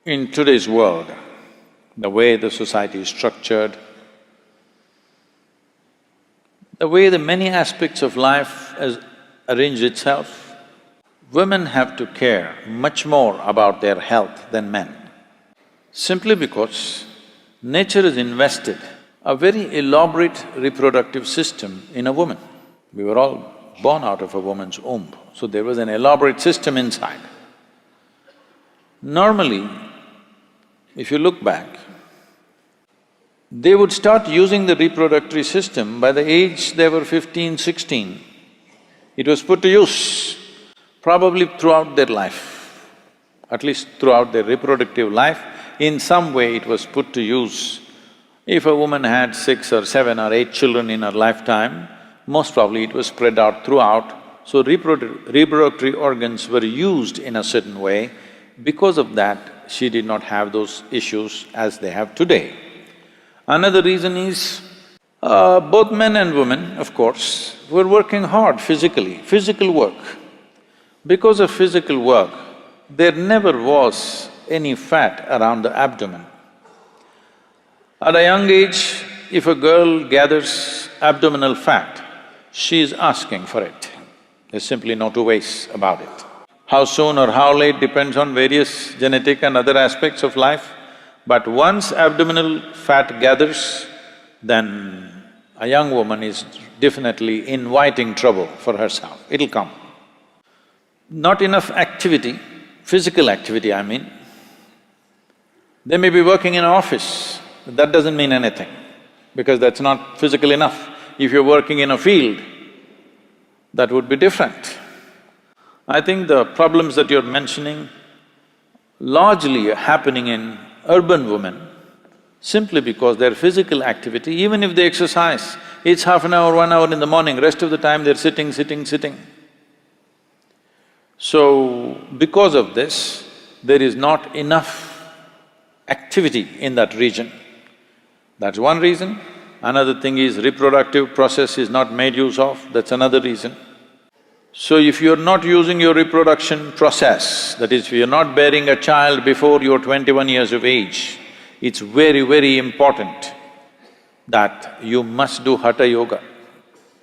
In today's world, the way the society is structured, the way the many aspects of life has arranged itself, women have to care much more about their health than men. Simply because nature has invested a very elaborate reproductive system in a woman. We were all born out of a woman's womb, so there was an elaborate system inside. Normally, if you look back, they would start using the reproductive system by the age they were 15, 16. It was put to use probably throughout their life, at least throughout their reproductive life, in some way it was put to use. If a woman had 6 or 7 or 8 children in her lifetime, most probably it was spread out throughout, so reproductive organs were used in a certain way. Because of that, she did not have those issues as they have today. Another reason is, both men and women, of course, were working hard physically, physical work. Because of physical work, there never was any fat around the abdomen. At a young age, if a girl gathers abdominal fat, she is asking for it. There's simply no two ways about it. How soon or how late depends on various genetic and other aspects of life, but once abdominal fat gathers, then a young woman is definitely inviting trouble for herself, it'll come. Not enough activity, physical activity I mean. They may be working in an office, but that doesn't mean anything, because that's not physical enough. If you're working in a field, that would be different. I think the problems that you're mentioning largely are happening in urban women simply because their physical activity, even if they exercise, it's half an hour, 1 hour in the morning, rest of the time they're sitting. So, because of this, there is not enough activity in that region. That's one reason. Another thing is reproductive process is not made use of, that's another reason. So if you're not using your reproduction process, that is, if you're not bearing a child before you're 21 years of age, it's very, very important that you must do Hatha Yoga.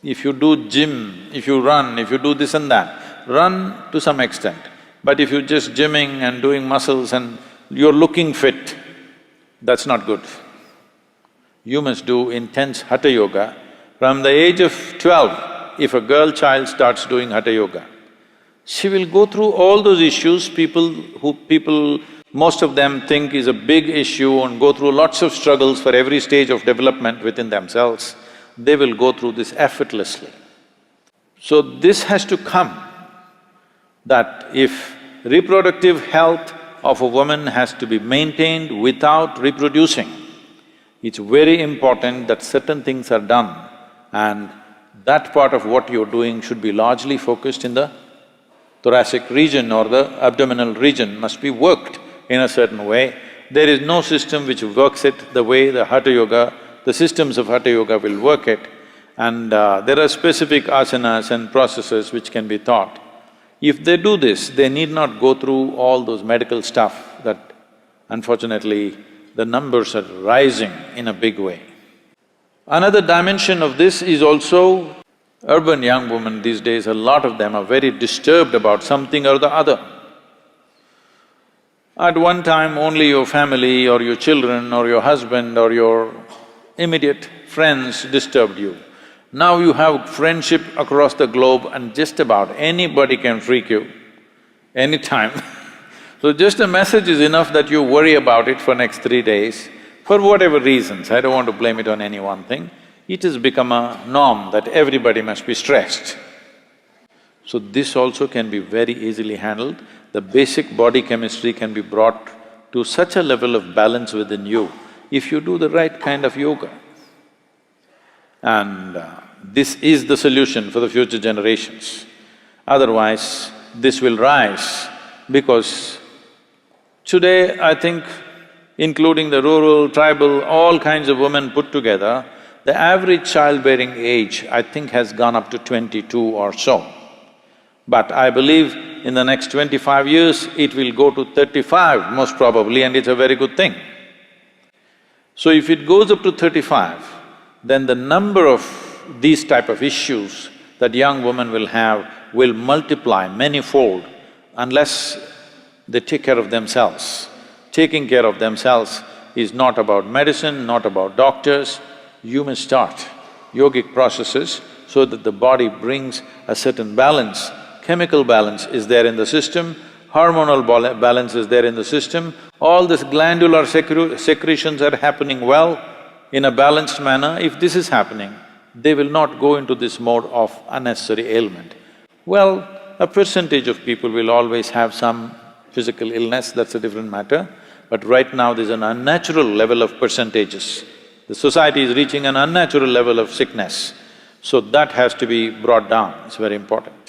If you do gym, if you run, if you do this and that, run to some extent. But if you're just gymming and doing muscles and you're looking fit, that's not good. You must do intense Hatha Yoga. From the age of 12, if a girl child starts doing Hatha Yoga, she will go through all those issues most of them think is a big issue and go through lots of struggles for every stage of development within themselves. They will go through this effortlessly. So this has to come, that if reproductive health of a woman has to be maintained without reproducing, it's very important that certain things are done, and that part of what you're doing should be largely focused in the thoracic region or the abdominal region, must be worked in a certain way. There is no system which works it the way the Hatha Yoga, the systems of Hatha Yoga will work it, and there are specific asanas and processes which can be taught. If they do this, they need not go through all those medical stuff that unfortunately the numbers are rising in a big way. Another dimension of this is also urban young women these days, a lot of them are very disturbed about something or the other. At one time, only your family or your children or your husband or your immediate friends disturbed you. Now you have friendship across the globe and just about anybody can freak you, anytime. So just a message is enough that you worry about it for next 3 days. For whatever reasons, I don't want to blame it on any one thing, it has become a norm that everybody must be stressed. So this also can be very easily handled. The basic body chemistry can be brought to such a level of balance within you if you do the right kind of yoga. And this is the solution for the future generations. Otherwise, this will rise because today, I think, including the rural, tribal, all kinds of women put together, the average childbearing age, I think, has gone up to 22 or so. But I believe in the next 25 years, it will go to 35 most probably, and it's a very good thing. So if it goes up to 35, then the number of these type of issues that young women will have will multiply manyfold unless they take care of themselves. Taking care of themselves is not about medicine, not about doctors. You must start yogic processes so that the body brings a certain balance. Chemical balance is there in the system, hormonal balance is there in the system, all this glandular secretions are happening well in a balanced manner. If this is happening, they will not go into this mode of unnecessary ailment. Well, a percentage of people will always have some physical illness, that's a different matter, but right now there's an unnatural level of percentages. The society is reaching an unnatural level of sickness, so that has to be brought down, it's very important.